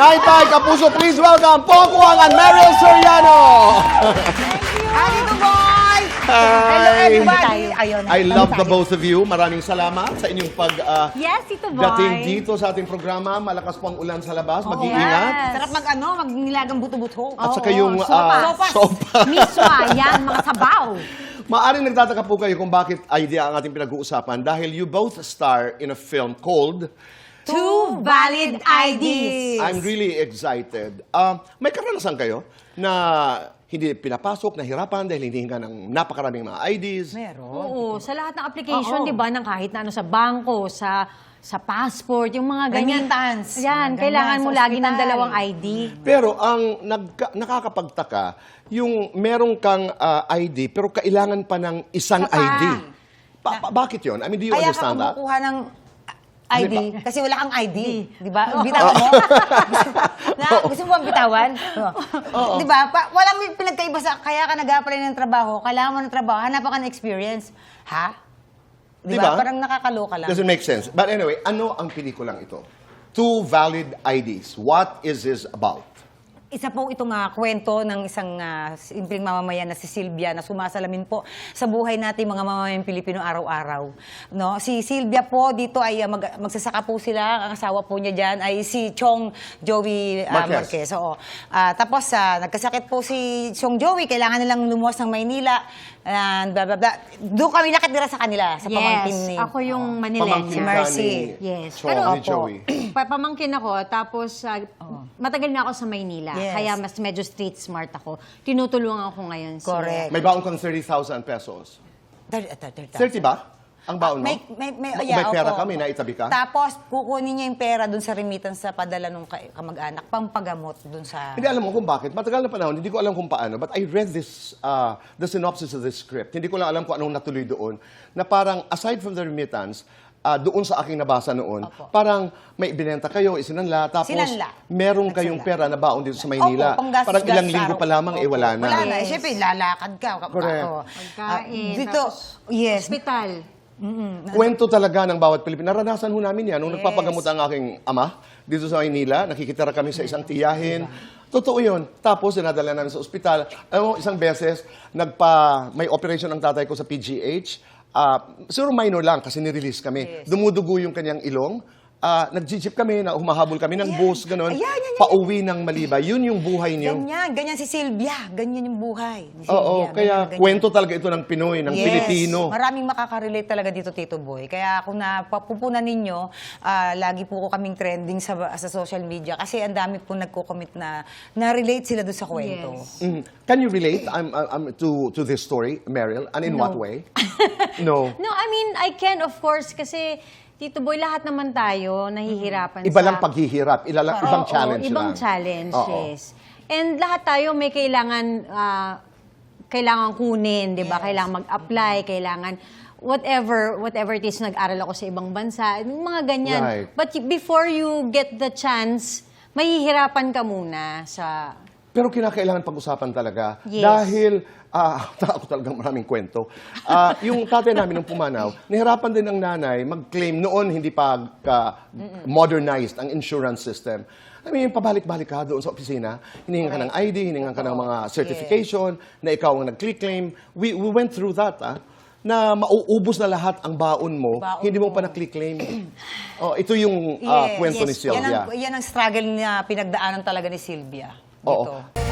Naitay, Kapuso, please welcome Poco Ang and Meryl Soriano. Hi, Tito Boy! Hello, Hi. everybody! Ayun, I love the both of you. Maraming salamat sa inyong Yes, Tito Boy. dating dito sa ating programa. Malakas po ang ulan sa labas. Mag-iingat. Sarap mag-nilagang buto-buto. At saka yung sopas. sopa. Miswa, yan, mga sabaw. Maaring nagtataka po kayo kung bakit idea ang ating pinag-uusapan dahil you both star in a film called Two valid IDs. I'm really excited. May karanasan kayo na hindi pinapasok, nahirapan dahil hindi ka ng napakaraming mga IDs? Meron. Oo, sa lahat ng application, di ba, ng kahit na ano, sa bangko, sa passport, yung mga ganyan. Remittance. Yan, Mga kailangan ganyan, mo sa lagi ng ospital. dalawang ID. Pero ang nakakapagtaka, yung meron kang ID pero kailangan pa ng isang Isa pa. ID. Bakit yun? I mean, do you Kaya ka understand that? kumukuha ng ID, Ano kasi wala kang ID. Di ba? Bitawan mo. Gusto mo bang bitawan? Di ba? Walang pinagkaiba sa, kaya ka nag-apply ng trabaho, kailangan mo ng trabaho, hanapan ka ng experience. Ha? Di Diba? ba? Parang nakakaloka lang. Doesn't make sense. But anyway, ano ang pelikulang ito? Two valid IDs. What is this about? Isa po itong kwento ng isang simpleng mamamayan na si Sylvia na sumasalamin po sa buhay natin mga mamamayang Pilipino araw-araw. No? Si Sylvia po dito ay magsasaka po sila. Ang asawa po niya dyan ay si Chong Joey Marquez. Oo. Tapos nagkasakit po si Chong Joey. Kailangan nilang lumuwas ng Maynila. And blah, blah, blah. Doon kami nakatira sa kanila, sa pamangkin Yes, ni... ako yung Pamangkin Si Manileña. Mercy. ka ni Yes. Chong, Pero ni opo. Joey. Pamangkin ako, tapos matagal na ako sa Maynila. Yes. Kaya mas medyo street smart ako. Tinutulungan ako ngayon. Correct. May baon kang 30,000 pesos. 30 ba? Ang baon mo? May pera opo. ka? May naitabi ka? Tapos, kukunin niya yung pera dun sa remittance sa padala ng kamag-anak, pampagamot dun sa... Hindi alam mo kung bakit. Matagal na panahon, hindi ko alam kung paano. But I read this, the synopsis of this script. Hindi ko lang alam kung anong natuloy doon. Na parang, aside from the remittance, doon sa aking nabasa noon, Opo. parang may ibinenta kayo, isinanla, tapos Sinanla. merong kayong pera na baon dito sa Maynila. Opo, panggastos Parang ilang sa linggo araw. pa lamang, Opo. wala na. Wala na. Yes. Siyempre, lalakad ka. Correct. Pagkain, Dito, tapos yes. hospital. Kwento talaga ng bawat Pilipino. Naranasan ho namin yan. Nung Yes. nagpapagamot ang aking ama, dito sa Maynila, nakikitira kami sa isang tiyahin. Totoo yun. Tapos, dinadala namin sa ospital. Alam mo, isang beses, may operation ang tatay ko sa PGH. Siguro minor lang kasi nirelease kami. Yes. Dumudugo yung kanyang ilong. Nag-jeep kami, na humahabol kami ng bus, gano'n. Ayan. Pauwi ng Maliba. Yun yung buhay niyo. Ganyan si Sylvia. Ganyan yung buhay ni Oo, Sylvia. kaya Ganyan. kwento talaga ito ng Pinoy, ng Yes. Pilipino. Maraming makaka-relate talaga dito, Tito Boy. Kaya kung napapupunan ninyo, lagi po ko kaming trending sa social media kasi ang dami po nagko-commit na-relate sila doon sa kwento. Yes. Can you relate to this story, Meryl? And in what way? No. No, I mean, I can, of course, kasi Tito Boy, lahat naman tayo nahihirapan Iba sa... lang paghihirap, ibang Oo, challenge ibang lang. challenge, Oo. yes. And lahat tayo may kailangan kunin, di ba? Yes. Kailangan mag-apply, kailangan whatever it is, nag-aral ako sa ibang bansa, yung mga ganyan. Right. But before you get the chance, mahihirapan ka muna sa... Pero kinakailangan pag-usapan talaga. Yes. Dahil, ako talagang maraming kwento. Yung tatay namin nung pumanaw, nahirapan din ang nanay mag-claim noon, hindi pa modernized ang insurance system. I mean, pabalik-balik ka doon sa opisina, hiningan ka ng ID, hiningan ka ng mga certification, na ikaw ang nag-claim. We went through that, na mauubos na lahat ang baon mo, hindi mo pa na-claim. Ito yung kwento ni Sylvia. Yan ang struggle na pinagdaanan talaga ni Sylvia. Oo. Dito.